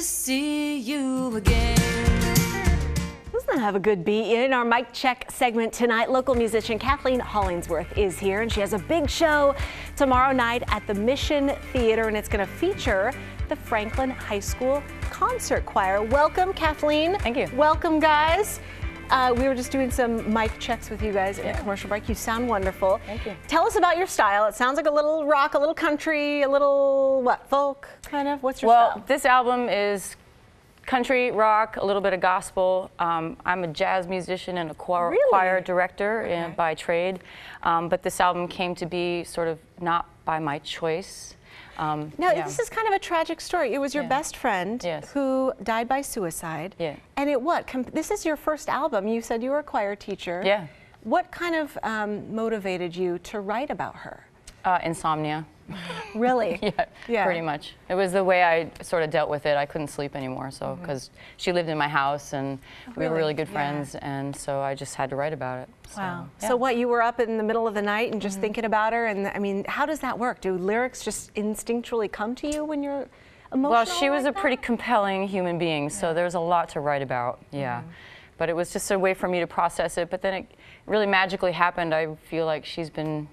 to see you again. Doesn't that have a good beat? In our mic check segment tonight, local musician Kathleen Hollingsworth is here, and she has a big show tomorrow night at the Mission Theater, and it's going to feature the Franklin High School Concert Choir. Welcome, Kathleen. Thank you. Welcome, guys. We were just doing some mic checks with you guys in a commercial break. You sound wonderful. Thank you. Tell us about your style. It sounds like a little rock, a little country, a little, what, folk, kind of? What's your style? Well, this album is country, rock, a little bit of gospel. I'm a jazz musician and a choir director by trade. But this album came to be sort of not by my choice. This is kind of a tragic story. It was your best friend who died by suicide. Yeah. And this is your first album. You said you were a choir teacher. Yeah. What kind of motivated you to write about her? Insomnia. Really? Yeah, pretty much. It was the way I sort of dealt with it. I couldn't sleep anymore, so because she lived in my house and we were really good friends, and so I just had to write about it. So, wow. So what, you were up in the middle of the night and just thinking about her, and I mean, how does that work? Do lyrics just instinctually come to you when you're emotional? Well, she was like a pretty compelling human being, so there's a lot to write about, But it was just a way for me to process it, but then it really magically happened. I feel like she's been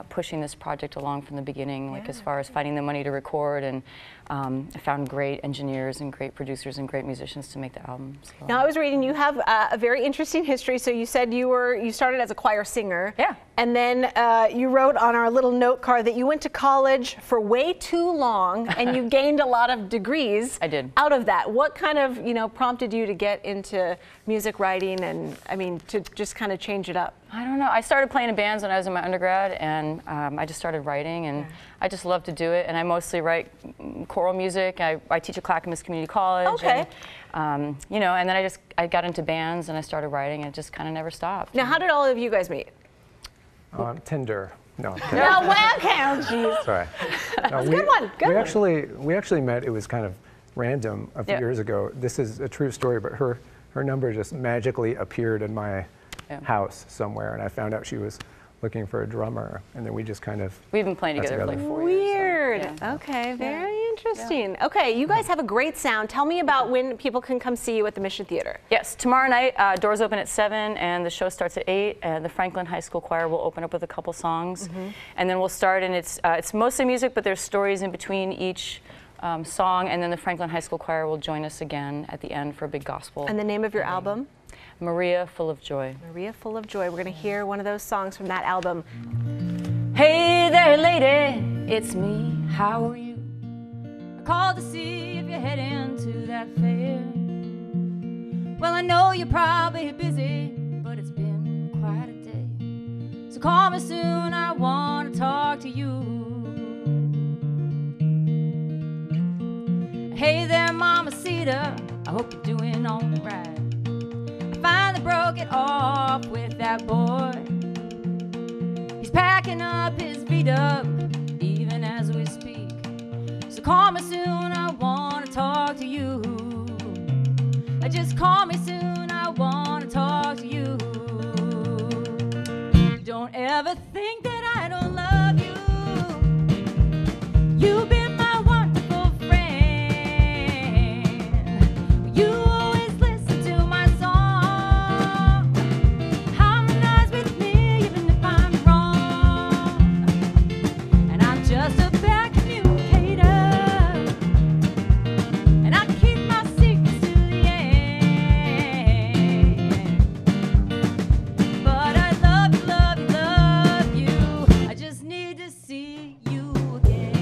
pushing this project along from the beginning, like as far as finding the money to record, and I found great engineers and great producers and great musicians to make the album. So. Now, I was reading you have a very interesting history. So you said you started as a choir singer. Yeah. And then you wrote on our little note card that you went to college for way too long and you gained a lot of degrees. I did. Out of that. What kind of, prompted you to get into music writing and, I mean, to just kind of change it up? I don't know. I started playing in bands when I was in my undergrad, and I just started writing, and I just love to do it. And I mostly write choral music. I teach at Clackamas Community College. Okay. And, and then I got into bands and I started writing, and it just kind of never stopped. Now, how did all of you guys meet? Tinder. No. No, well, geez. Sorry. No, good one. We actually met. It was kind of random a few years ago. This is a true story, but her number just magically appeared in my house somewhere, and I found out she was looking for a drummer, and then we just kind of... We've been playing together for like 4 years. Weird. So, okay, very interesting. Okay, you guys have a great sound. Tell me about when people can come see you at the Mission Theater. Yes, tomorrow night, doors open at 7, and the show starts at 8, and the Franklin High School Choir will open up with a couple songs, and then we'll start, and it's mostly music, but there's stories in between each song, and then the Franklin High School Choir will join us again at the end for a big gospel. And the name of your album? Maria, Full of Joy. Maria, Full of Joy. We're going to hear one of those songs from that album. Hey there, lady, it's me. How are you? I called to see if you're heading to that fair. Well, I know you're probably busy, but it's been quite a day. So call me soon, I want to talk to you. Hey there, Mamacita, I hope you're doing all right. Finally broke it off with that boy. He's packing up his V-dub even as we speak. So call me soon, I want to talk to you. Just call me soon, I want to talk to you. Don't ever think that I don't love you. You've been my wonderful friend. You always listen to my song. Harmonize with me even if I'm wrong. And I'm just a bad communicator. And I keep my secrets to the end. But I love you, love you, love you. I just need to see you again.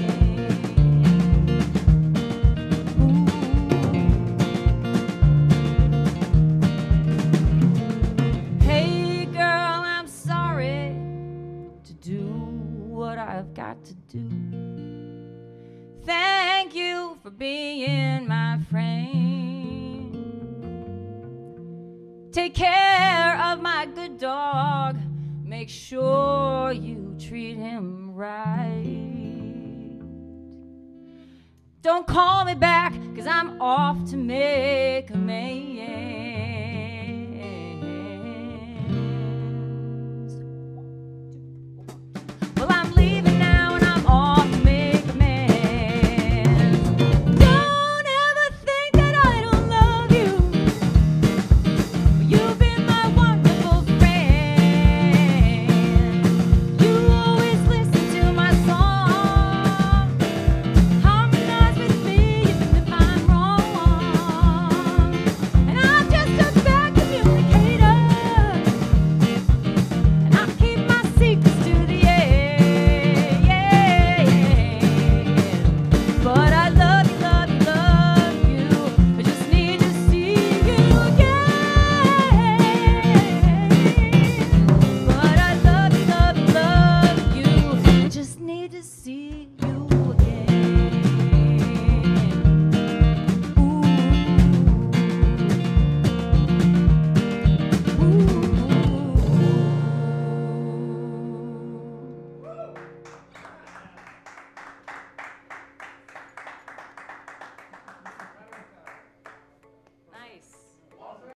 Hey girl, I'm sorry to do what I've got to do. Thank you for being my friend. Take care of my good dog. Make sure you treat him right. Don't call me back, 'cause I'm off to make a man.